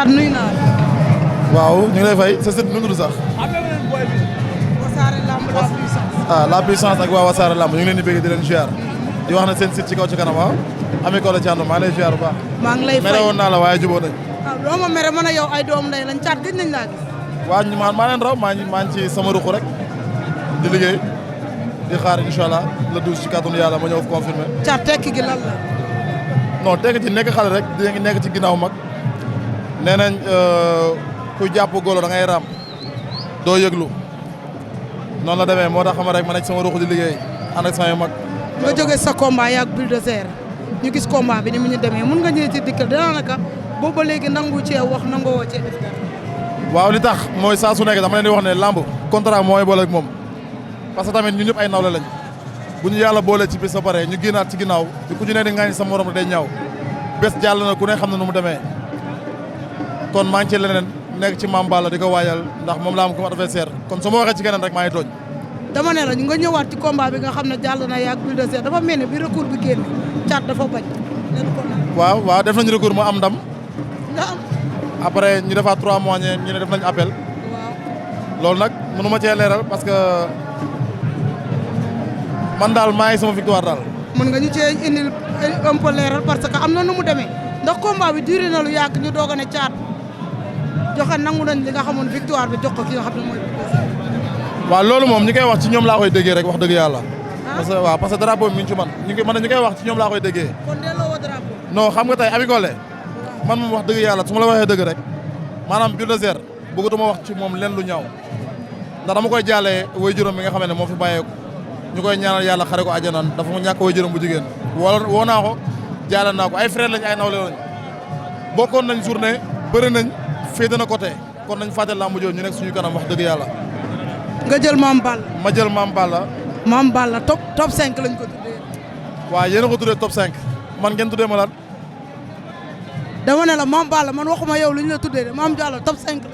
Thiat nuyu naa la. waaw ñu ngi lay fay sa sët nu mu tudd sax. Wassare Lamb la puissance. La puissance ak waa Wassare Lamb ñu ngi leen di bëgg di leen ziar di wax na seen site ci kaw ci kanam Ami Collé Thiandoum maa ngi lay ziar bu baax. maa ngi lay fay mere woon naa la waaye jubóo nañ. doo ma mere man a yow ay doom ndey lañ Thiat gëj nañ laa gis. waa ñu maa leen raw maa ngi ci sama ruq rek di liggéey di xaar incha allah le 12 ci kàttanu yàlla ma ñëw confirmé. Thiat tekki gi lan la. non tekki ci nekk xale rek di nekk ci ginnaaw mag nee nañ ku jàpp golo da ngay raam doo yëglu noonu la demee moo tax xam rek ma nekk sama ruq di liggéey ànd ak samay mag. nga jógee sa combat yaag Bulldozer ñu gis combat bi ni mu ñu demee mun nga ñëw ci dikkal daanaka boobu ba léegi nangu cee wax nangoo cee def dara. waaw li tax mooy saa su nekk dama leen di wax ne lamb contrat mooy boole ak moom parce que tamit ñun ñëpp ay nawle lañ bu ñu yàlla boole ci bis ba pare ñu génnaat ci ginnaaw ku ci ne di ngaañ sa morom day ñaaw bés jàll na ku ne xam na nu mu demee kon maa ngi ci leneen nekk ci Mame Balla di ko waajal ndax moom laa am comme adversaire kon su ma waxee ci keneen rek maa ngi tooñ. dama ne la ñu nga ñëwaat ci combat bi nga xam ne jàll na yaag Bulldozer dafa mel ni bi recours bi génn Thiat dafa bañ leen ko waaw def nañu recours mu am ndam. nga am. après ñu defaat 3 mois ñu ne def nañu appel. waaw loolu nag mënu ma cee leeral parce que man daal maa ngi sama victoire daal. mën nga ñu cee indil un peu leeral parce que am na nu mu demee ndax combat bi duré na lu yàgg ñu doog a ne Thiat joxe nangu nañ li nga xamoon victoire bi jox ko ki nga xam ne mooy Bulldozer. waaw loolu moom ñi koy wax ci ñoom laa koy déggee rek wax dëgg yàlla. parce que drapeau bi mi ngi ci man ñi koy wax ci ñoom laa koy déggee. kon delloo woo drapeau. non xam nga tey Ami Collé man moom wax dëgg yàlla su ma la waxee dëgg rek maanaam Bulldozer bëggatuma wax ci moom leen lu ñaaw ndax dama koy jàllee way juróom bi nga xam ne moo fi bàyyeeku ñu koy ñaanal yàlla xare ko àjjanaan dafa mu ñàkk way juróom bu jigéen woo naa ko jaale naa ko ay frère lañ ay nawle lañ bokkoon nañ journée bëri nañ féete na côté kon nañ fàtte lamb jooju ñu nekk suñu kanam wax dëgg yàlla. nga jël Mame Balla. ma jël Mame Balla. Mame Balla top 5 lañ ko tuddee. waaw yéen a ko tuddee top 5 man ngeen tuddee ma lan. dama ne la Mame Balla man waxuma yow lu ñu la tuddee de Mame Balla top 5 lañ ko.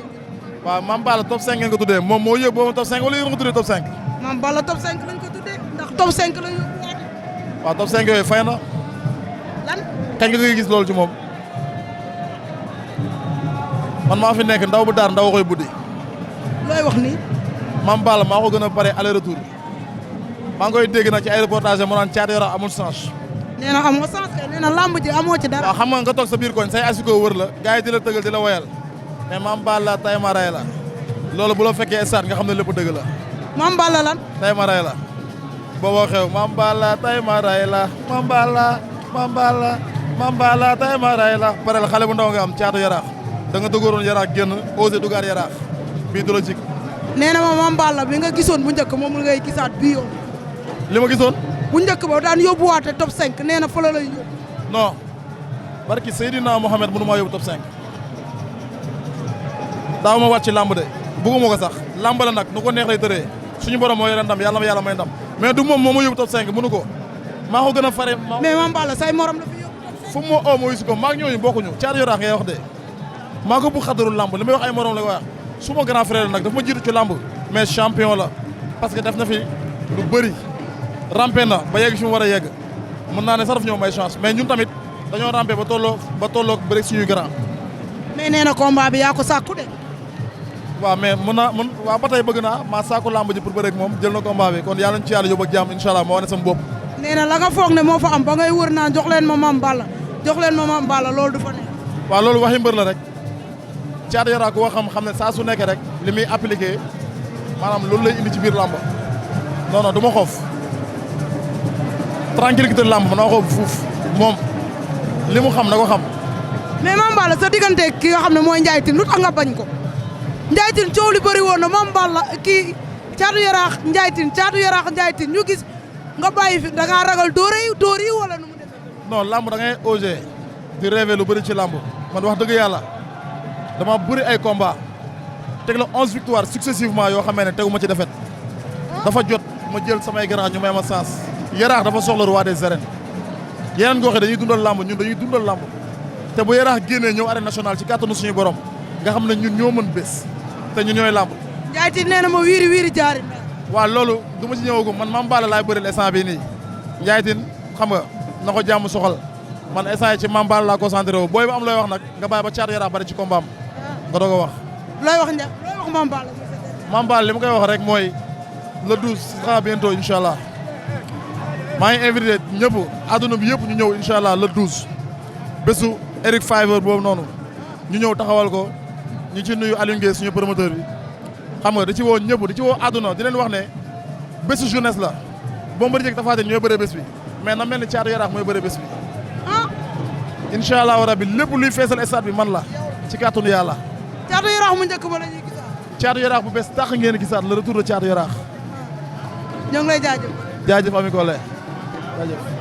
waaw Mame Balla top 5 ngeen ko tuddee moom moo yëg boobu top 5 wala yéen a ko tuddee top 5. Mame Balla top 5 lañ ko tuddee ndax top 5 lañ ko. waaw top 5 yooyu fay na. lan. kañ nga koy gis loolu ci moom. man maa fi nekk ndaw bu daar ndaw koy buddi. looy wax nii. Mame Balla maa ko gën a pare aller retour maa ngi koy dégg nag ci ay reportage mu naan Thiat Yarakh amul chance. nee na amoo chance kay nee na lamb ji amoo ci dara. waaw xam nga toog sa biir koñ say asiko wër la gars yi di la tëgal di la woyal mais Mame Balla tay ma ray la loolu bu la fekkee stade nga xam ne lépp dëgg la. Mame Balla lan. tay ma ray la booboo xew Mame Balla tay ma ray la Mame Balla Mame Balla Mame Balla tay ma ray la pare la xale bu ndaw nga am Thiat Yarakh da nga dëggooroon Yarakh génn osé dugaat Yarakh bii du la jik nee na ma Mame Balla bi nga gisoon bu njëkk moom ngay gisaat bii yoon. li ma gisoon. bu njëkk ba daan yóbbuwaate top 5 nee na fa la lay yóbbu. non barki Seydina Mohamed mënu maa yóbbu top 5 daaw ma wàcc ci lamb de bëgguma ko sax lamb la nag nu ko neex lay tëree suñu borom moo yore ndam yàlla ma yàlla may ndam mais du moom moo ma yóbbu top 5 mënu ko maa ko gën a fare. mais Mame Balla say morom la fi yóbbu. fu mu ma oo ma wisu ko maa ngi ñooñu bokkuñu Thiat Yarakh ngay wax de maa ko bu xadaru lamb li may wax ay morom la ko wax su ma grand frère nag dafa ma jiitu ci lamb mais champion la parce que def na fi lu bëri rampé na ba yegg fi mu war a yegg mën naa ne sax daf ñoo may chance mais ñun tamit dañoo rampé ba tolloo bëri suñuy grand. mais nee na combat bi yaa ko sàkku de. waaw mais waaw ba tey bëgg naa maa sàkku lamb ji pour bëri ak moom jël na combat bi kon yàlla ñu ci yàlla yóbbu ak jàmm incha allah moo wane sama bopp. nee na la nga foog ne moo fa am ba ngay wër naan jox leen ma Mame Balla jox leen ma Mame Balla loolu du fa neex. waaw loolu waxi mbër la rek Thiat Yarakh koo xam ne saa su nekkee rek li muy appliqué maanaam loolu lay indi ci biir lamb non non du ma xoof tranquillité lamb man naa xoof fuuf moom li mu xam na ko xam. mais Mame Balla sa diggante ki nga xam ne mooy Ndiaye Tine lu tax nga bañ ko Ndiaye Tine coow li bëri woon na Mame Balla kii Thiat Yarakh Ndiaye Tine Thiat Yarakh Ndiaye Tine ñu gis nga bàyyi fi da ngaa ragal dóor yi wala nu mu demee. non lamb da ngay osé di rêver lu bëri ci lamb man wax dëgg yàlla dama bëri ay combat teg la 11 victoires successivement yoo xamee ne tegu ma ci défaite dafa jot ma jël samay grand ñu may ma sens. Yarakh dafa soxla roi des arènes yeneen gox yi dañuy dundal lamb ñun dañuy dundal lamb te bu Yarakh génnee ñëw arène nationale ci kàttanu suñu borom nga xam ne ñun ñoo mën bés te ñun ñooy lamb. Ndiaye Tine nee na ma wiiri jaari. waaw loolu du ma ci ñëwagum man Mame Balla laay bëril instant bii nii Ndiaye Tine xam nga na ko jàmm soxal man instant yi ci Mame Balla laa concentré wu booy ba am looy wax nag nga bàyyi ba Thiat Yarakh bari ci combat am nga doog a wax. looy wax Mame Balla. Mame Balla li ma koy wax rek mooy le 12 ce sera bientôt incha allah maa ngi invité ñëpp àdduna bi yëpp ñu ñëw incha allah le 12 bésu Eric Favre boobu noonu ñu ñëw taxawal ko ñu ci nuyu Aliou Ngueye suñu promoteur bi xam nga da ci woo ñëpp di ci woo àdduna di leen wax ne bésu jeunesse la Bombardier ak Tapha Tine ñooy bëree bés bi mais na mel ni Thiatou Yarakh mooy bëree bés bi incha allahu rabi lépp luy feesal stade bi man la ci kàttanu yàlla. Thiatou Yarakh mu njëkk ba la ñuy gisaat. Thiatou Yarakh bu bees tax ngeen gisaat le retour de Thiatou Yarakh. ñoo ngi lay jaajëf. jaajëf Ami Collé jaajëf.